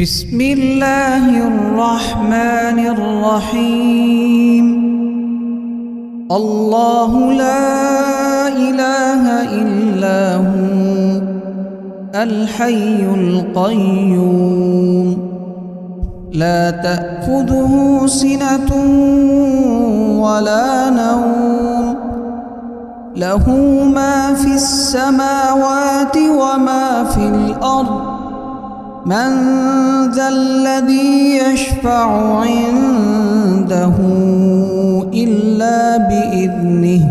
بسم الله الرحمن الرحيم. الله لا إله إلا هو الحي القيوم لا تأخذه سنة ولا نوم له ما في السماوات وما في الأرض من ذا الذي يشفع عنده إلا بإذنه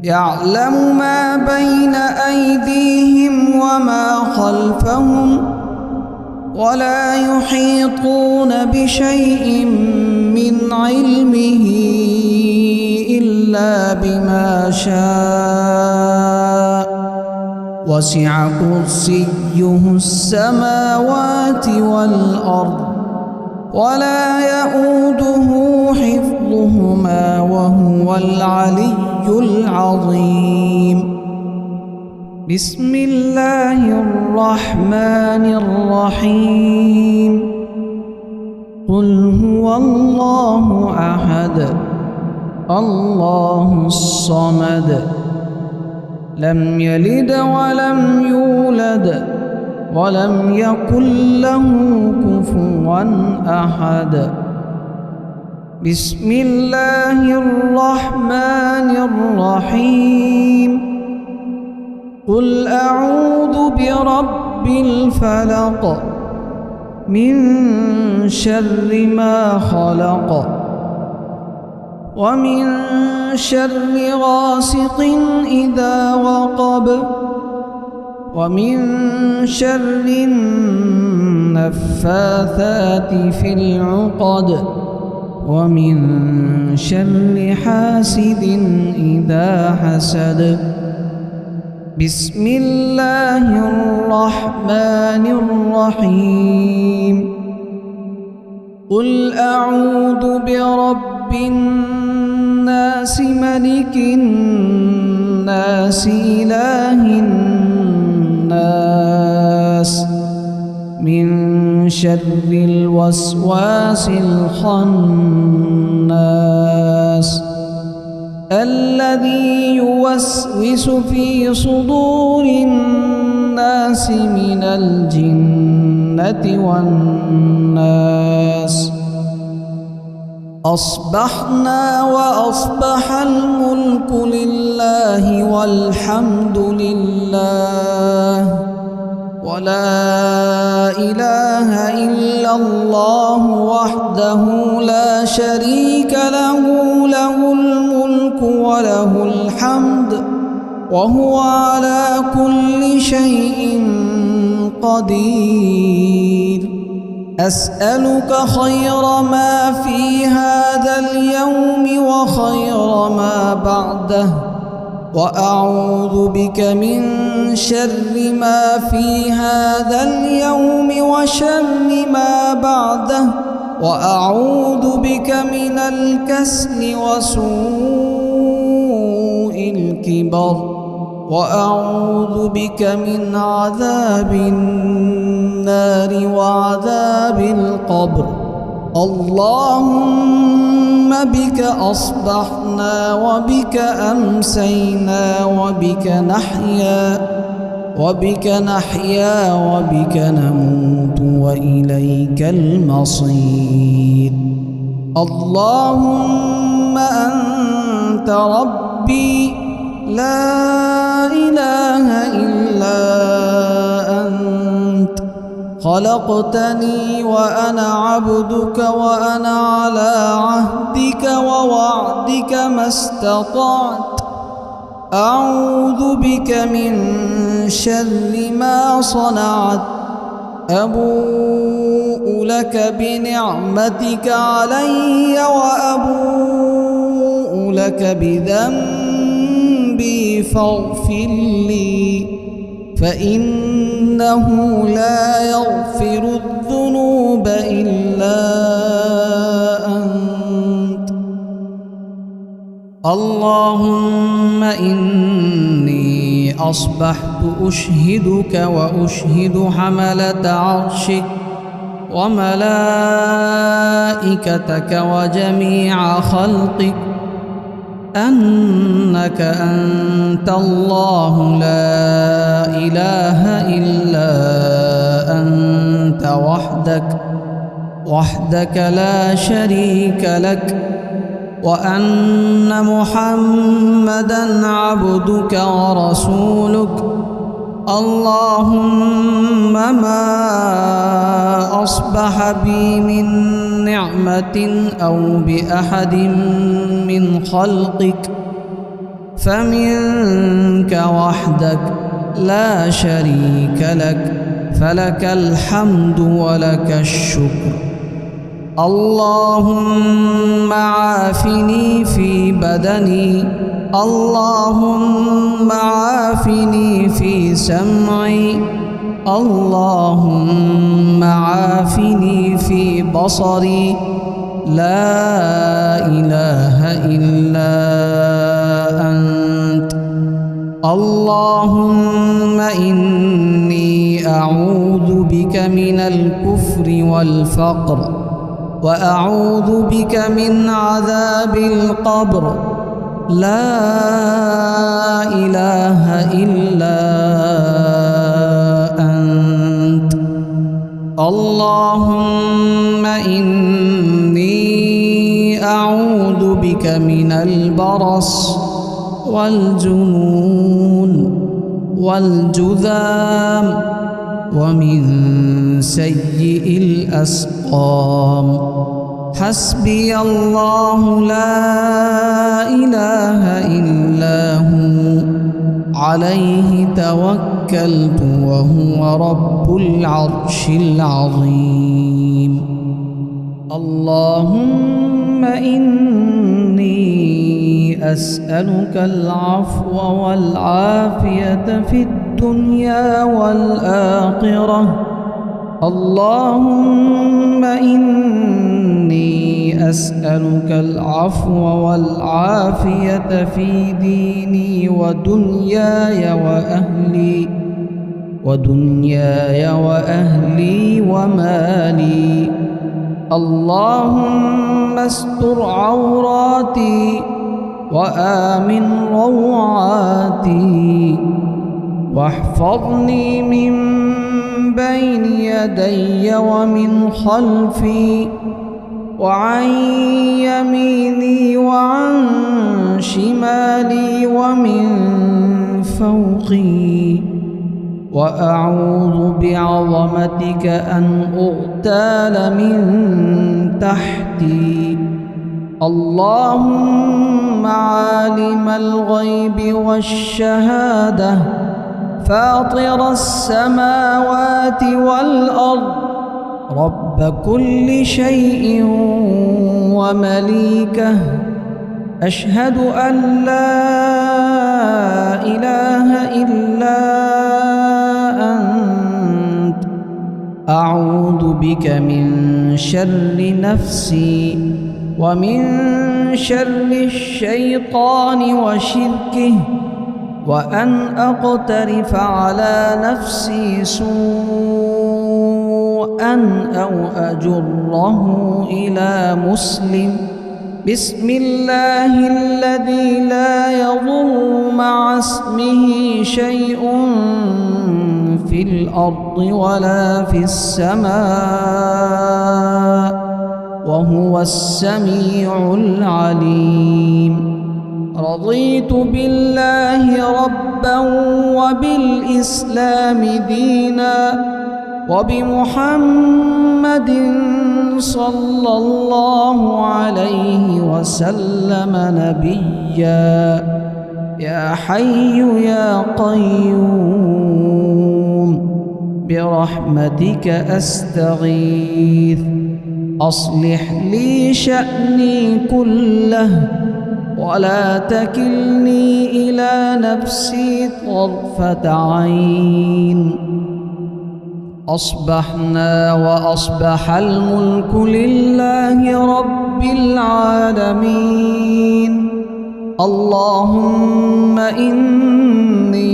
يعلم ما بين أيديهم وما خلفهم ولا يحيطون بشيء من علمه إلا بما شاء وسع كرسيه السماوات والأرض ولا يؤوده حفظهما وهو العلي العظيم. بسم الله الرحمن الرحيم. قل هو الله أحد الله الصمد لم يلد ولم يولد ولم يكن له كفوا أحد. بسم الله الرحمن الرحيم. قل أعوذ برب الفلق من شر ما خلق ومن شر غاسق إذا وقب ومن شر النفاثات في العقد ومن شر حاسد إذا حسد. بسم الله الرحمن الرحيم. قل أعوذ برب الناس ملك الناس إله الناس من شر الوسواس الخناس الذي يوسوس في صدور الناس من الجنة والناس. أصبحنا وأصبح الملك لله والحمد لله ولا إله إلا الله وحده لا شريك له له الملك وله الحمد وهو على كل شيء قدير. أسألك خير ما في هذا اليوم وخير ما بعده وأعوذ بك من شر ما في هذا اليوم وشر ما بعده وأعوذ بك من الكسل وسوء الكبر وأعوذ بك من عذاب النار وعذاب القبر. اللهم بك أصبحنا وبك أمسينا وبك نحيا وبك نموت وإليك المصير. اللهم أنت ربي لا إله إلا أنت خلقتني وأنا عبدك وأنا على عهدك ووعدك ما استطعت. أعوذ بك من شر ما صنعت. أبوء لك بنعمتك علي وأبوء لك بذنبي فاغفر لي فإنه لا يغفر الذنوب إلا أنت. اللهم إني أصبحت أشهدك وأشهد حملة عرشك وملائكتك وجميع خلقك أنك أنت الله لا إله إلا أنت وحدك لا شريك لك، وأن محمدًا عبدك ورسولك. اللهم ما أصبح بي من نعمة أو بأحد من خلقك فمنك وحدك لا شريك لك، فلك الحمد ولك الشكر. اللهم عافني في بدني، اللهم عافني في سمعي، اللهم عافني في بصري، لا إله إلا أنت. اللهم إني أعوذ بك من الكفر والفقر، وأعوذ بك من عذاب القبر، لا إله إلا أنت. اللهم إني أعوذ بك من البرص والجنون والجذام ومن سيء الأسقام. حسبي الله لا إله إلا هو، عليه توكلت وهو رب العرش العظيم. اللهم إني أسألك العفو والعافية في الدنيا والآخرة. اللهم إني أسألك العفو والعافية في ديني ودنياي وأهلي ومالي. اللهم استر عوراتي وآمن روعاتي، واحفظني من بين يدي ومن خلفي وعن يميني وعن شمالي ومن فوقي، وأعوذ بعظمتك أن أغتال من تحتي. اللهم عالم الغيب والشهادة، فاطر السماوات والأرض، رب كل شيء ومليكه، أشهد أن لا إله إلا أنت. أعوذ بك من شر نفسي ومن شر الشيطان وشركه، وأن أقترف على نفسي سوءا أو أجره إلى مسلم. بسم الله الذي لا يضر مع اسمه شيء في الأرض ولا في السماء، وهو السميع العليم. رضيت بالله ربا وبالإسلام دينا وبمحمد صلى الله عليه وسلم نبيا. يا حي يا قيوم برحمتك أستغيث، أصلح لي شأني كله ولا تكلني إلى نفسي طرفة عين. أصبحنا وأصبح الملك لله رب العالمين. اللهم إني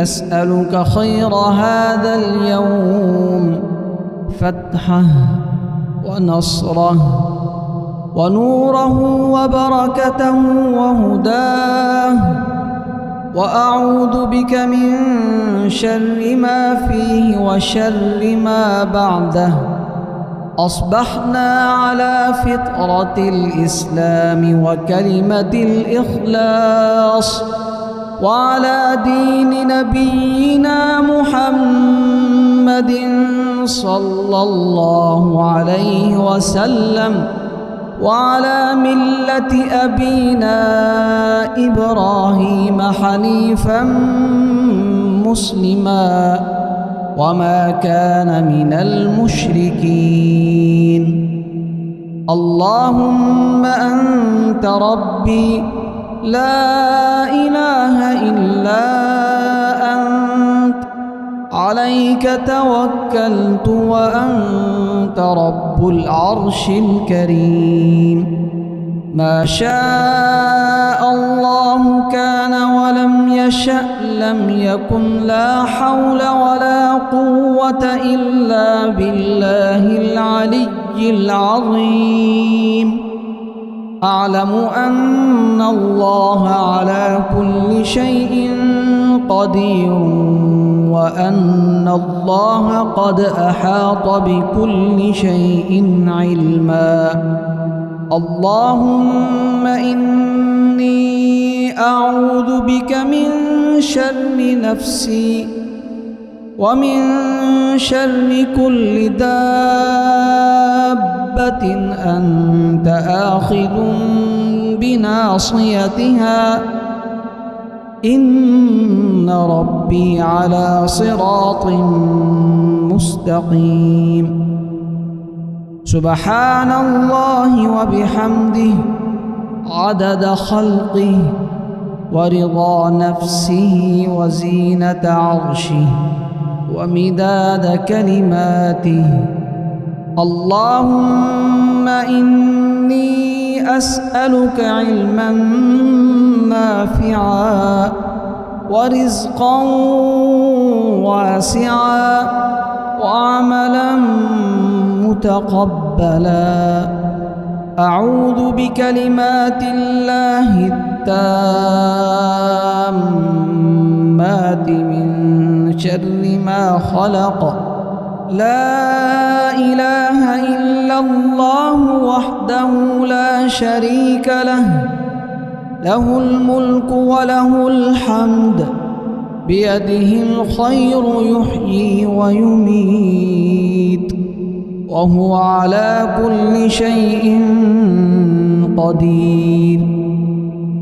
أسألك خير هذا اليوم، فتحه ونصره ونوره وبركته وهداه، وأعوذ بك من شر ما فيه وشر ما بعده. أصبحنا على فطرة الإسلام وكلمة الإخلاص، وعلى دين نبينا محمد صلى الله عليه وسلم، وعلى ملة أبينا إبراهيم حنيفا مسلما وما كان من المشركين. اللهم أنت ربي لا إله إلا أنت، عليك توكلت وأنت رب العرش الكريم. ما شاء الله كان ولم يشأ لم يكن، لا حول ولا قوة إلا بالله العلي العظيم. أعلم أن الله على كل شيء قدير، وأن الله قد أحاط بكل شيء علما. اللهم إني أعوذ بك من شر نفسي ومن شر كل دابة أنت آخذ بناصيتها، إن ربي على صراط مستقيم. سبحان الله وبحمده عدد خلقه ورضا نفسه وزينة عرشه ومداد كلماته. اللهم إني أسألك علما نافعا ورزقا واسعا وعملا متقبلا. أعوذ بكلمات الله التامات من شر ما خلق. لا إله إلا الله وحده لا شريك له، له الملك وله الحمد، بيده الخير يحيي ويميت، وهو على كل شيء قدير.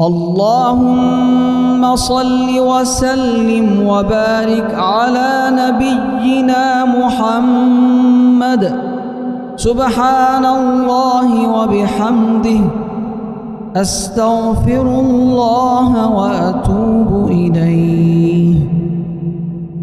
اللهم صل وسلم وبارك على نبينا محمد. سبحان الله وبحمده، أستغفر الله وأتوب إليه.